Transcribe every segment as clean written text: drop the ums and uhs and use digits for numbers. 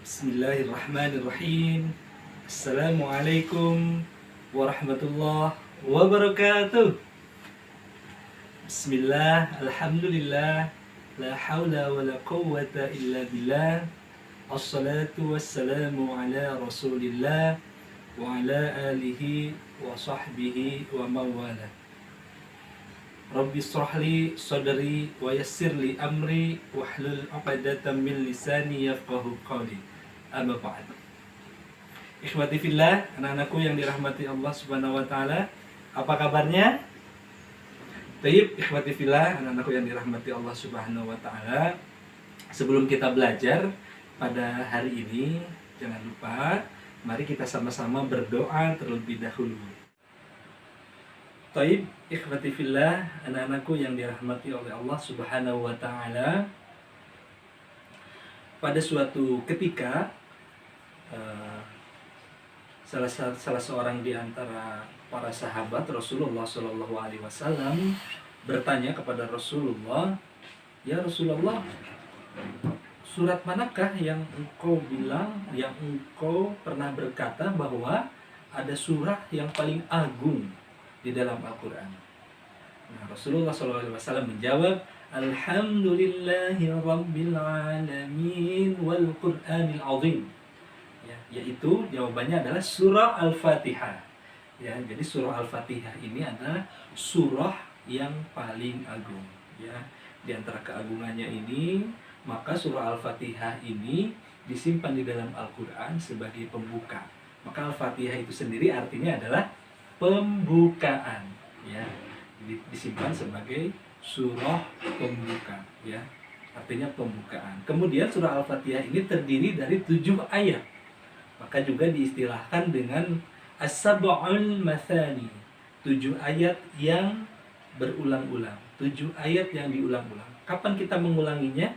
Bismillahirrahmanirrahim. Assalamualaikum warahmatullahi wabarakatuh. Bismillah, alhamdulillah, la hawla wa la quwwata illa billah. Assalatu wassalamu ala rasulillah wa ala alihi wa sahbihi wa mawala. Rabbi shrahli sadri wa yassirli amri wahlul 'uqdatam min lisani yafqahu qawli. Amma ba'd. Ikhwati fillah, anak-anakku yang dirahmati Allah Subhanahu wa taala, apa kabarnya? Baik, ikhwati fillah, anak-anakku yang dirahmati Allah Subhanahu wa taala. Sebelum kita belajar pada hari ini, jangan lupa mari kita sama-sama berdoa terlebih dahulu. Taib, ikhwati fillah, anak-anakku yang dirahmati oleh Allah Subhanahu wa taala. Pada suatu ketika salah seorang di antara para sahabat Rasulullah Shallallahu alaihi wasallam bertanya kepada Rasulullah, "Ya Rasulullah, surat manakah yang engkau bilang, yang engkau pernah berkata bahwa ada surah yang paling agung di dalam Al-Quran?" Nah, Rasulullah SAW menjawab, "Alhamdulillahi Rabbil Alamin wal Qur'anil Azim." Ya, yaitu jawabannya adalah surah Al-Fatihah. Ya, jadi surah Al-Fatihah ini adalah surah yang paling agung. Ya, di antara keagungannya ini, maka surah Al-Fatihah ini disimpan di dalam Al-Quran sebagai pembuka. Maka Al-Fatihah itu sendiri artinya adalah pembukaan, ya, disimpan sebagai surah pembuka, ya, artinya pembukaan. Kemudian surah Al-Fatihah ini terdiri dari 7 ayat, maka juga diistilahkan dengan as-sab'ul mathani, 7 ayat yang berulang-ulang, 7 ayat yang diulang-ulang. Kapan kita mengulanginya?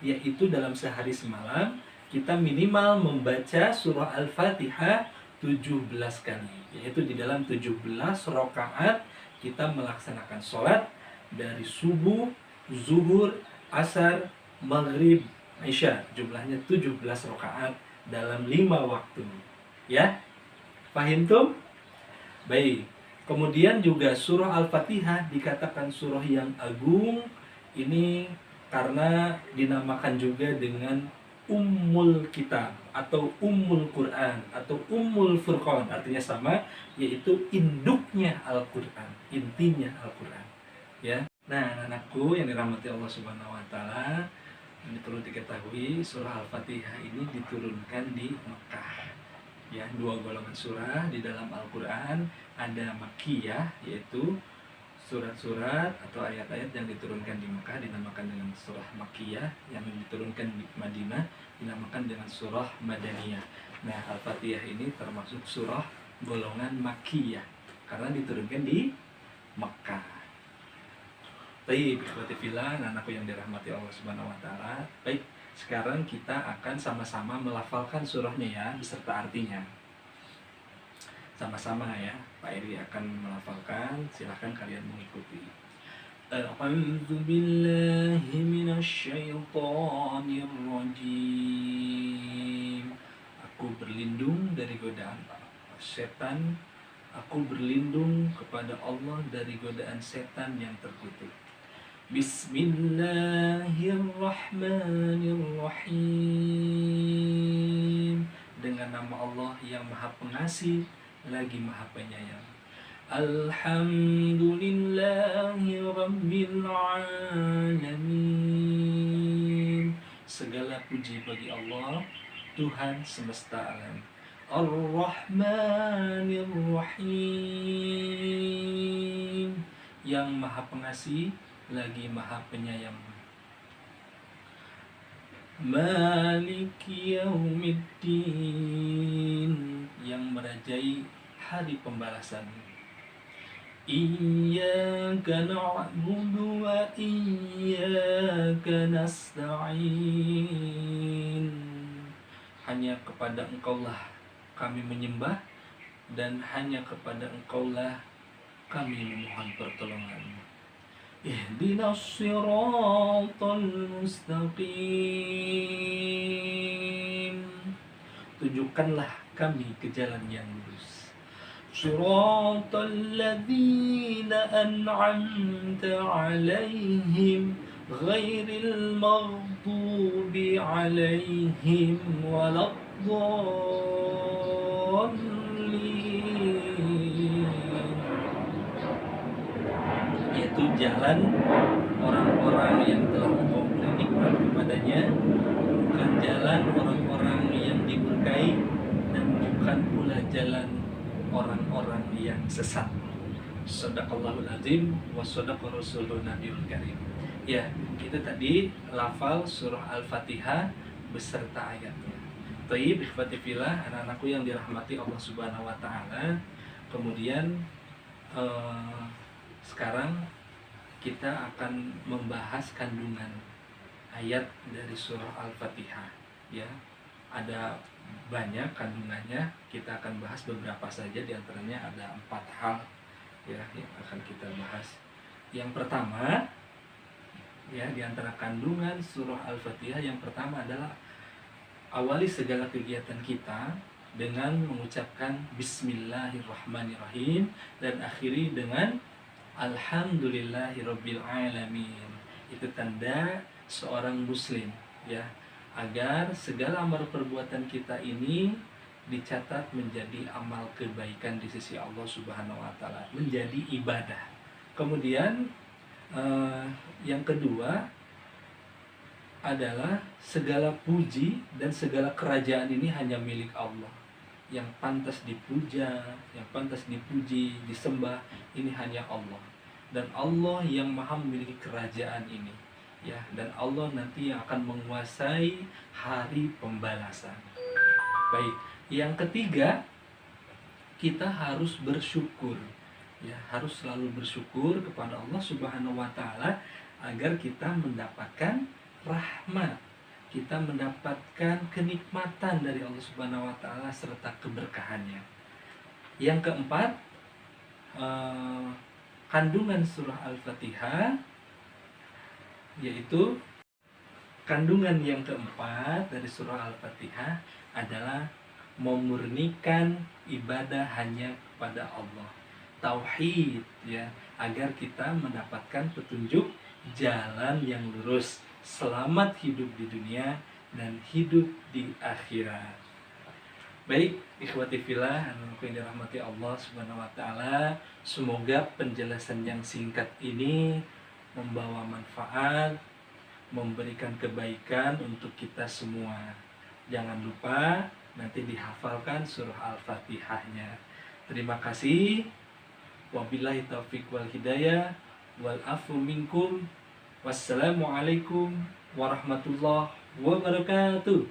Yaitu dalam sehari semalam kita minimal membaca surah Al-Fatihah 17 kali, yaitu di dalam 17 rakaat kita melaksanakan sholat dari subuh, zuhur, asar, maghrib, isya. Jumlahnya 17 rakaat dalam 5 waktu. Ya, paham tuh? Baik. Kemudian juga surah Al-Fatihah dikatakan surah yang agung ini karena dinamakan juga dengan Ummul Kitab atau Ummul Quran atau Ummul Furqan, artinya sama, yaitu induknya Al-Quran, intinya Al-Quran. Ya. Nah, anakku yang dirahmati Allah Subhanahu wa taala, ini perlu diketahui surah Al-Fatihah ini diturunkan di Mekah. Ya, 2 golongan surah di dalam Al-Quran, ada Makkiyah, yaitu surat-surat atau ayat-ayat yang diturunkan di Mekah dinamakan dengan surah Makkiyah, yang diturunkan di Madinah dinamakan dengan surah Madaniyah. Nah, Al-Fatihah ini termasuk surah golongan Makkiyah karena diturunkan di Mekah. Baik, ikhwati fillah, anakku yang dirahmati Allah Subhanahu wa taala. Baik, sekarang kita akan sama-sama melafalkan surahnya ya, beserta artinya. Sama-sama ya, Pak Eri akan melafalkan, silahkan kalian mengikuti. A'udzu billahi minasyaitonir rajim. Aku berlindung dari godaan setan. Aku berlindung kepada Allah dari godaan setan yang terkutuk. Bismillahirrahmanirrahim. Dengan nama Allah yang Maha Pengasih lagi Maha Penyayang. Alhamdulillahi Rabbil Alamin. Segala puji bagi Allah, Tuhan semesta alam. Ar-Rahmanir-Rahim, yang Maha Pengasih lagi Maha Penyayang. Maliki Yaumiddin, yang merajai hari pembalasan. Iyyaka na'budu wa iyyaka nasta'in. Hanya kepada Engkaulah kami menyembah dan hanya kepada Engkaulah kami memohon pertolongan. Ihdinas siratal mustaqim. tunjukkanlah kami ke jalan yang lurus. Shiratal ladzina an'amta 'alaihim ghairil maghdubi 'alaihim waladdallin. Yaitu jalan orang-orang yang telah Engkau beri nikmat kepadanya, bukan jalan orang-orang yang diberkahi, dan bukan pula jalan orang-orang yang sesat. Shadaqallahul azim wa shadaqa rasulun nabiyul karim. Ya, itu tadi lafal surah Al-Fatihah beserta ayatnya. Thayyib ikhwati fillah, anak-anakku yang dirahmati Allah Subhanahu wa taala. Kemudian sekarang kita akan membahas kandungan ayat dari surah Al-Fatihah. Ya, ada banyak kandungannya. Kita akan bahas beberapa saja, diantaranya ada 4 hal ya yang akan kita bahas. Yang pertama, ya, diantara kandungan surah Al-Fatihah yang pertama adalah awali segala kegiatan kita dengan mengucapkan Bismillahirrahmanirrahim dan akhiri dengan Alhamdulillahirabbil alamin. Itu tanda seorang muslim, ya, agar segala amal perbuatan kita ini dicatat menjadi amal kebaikan di sisi Allah Subhanahu wa taala, menjadi ibadah. Kemudian yang kedua adalah segala puji dan segala kerajaan ini hanya milik Allah. Yang pantas dipuja, yang pantas dipuji, disembah, ini hanya Allah. Dan Allah yang maha memiliki kerajaan ini, ya, dan Allah nanti yang akan menguasai hari pembalasan. Baik, yang ketiga, kita harus bersyukur, ya, harus selalu bersyukur kepada Allah Subhanahu wa taala agar kita mendapatkan rahmat, kita mendapatkan kenikmatan dari Allah Subhanahu wa taala serta keberkahannya. Yang keempat, kandungan surah Al-Fatihah, yaitu kandungan yang keempat dari surah Al-Fatihah adalah memurnikan ibadah hanya kepada Allah. Tauhid, ya, agar kita mendapatkan petunjuk jalan yang lurus, selamat hidup di dunia dan hidup di akhirat. Baik, ikhwati fillah yang dirahmati Allah Subhanahu wa taala, semoga penjelasan yang singkat ini membawa manfaat, memberikan kebaikan untuk kita semua. Jangan lupa nanti dihafalkan surah Al-Fatihahnya. Terima kasih. Wabillahi taufiq wal hidayah wal afu minkum. Wassalamualaikum warahmatullahi wabarakatuh.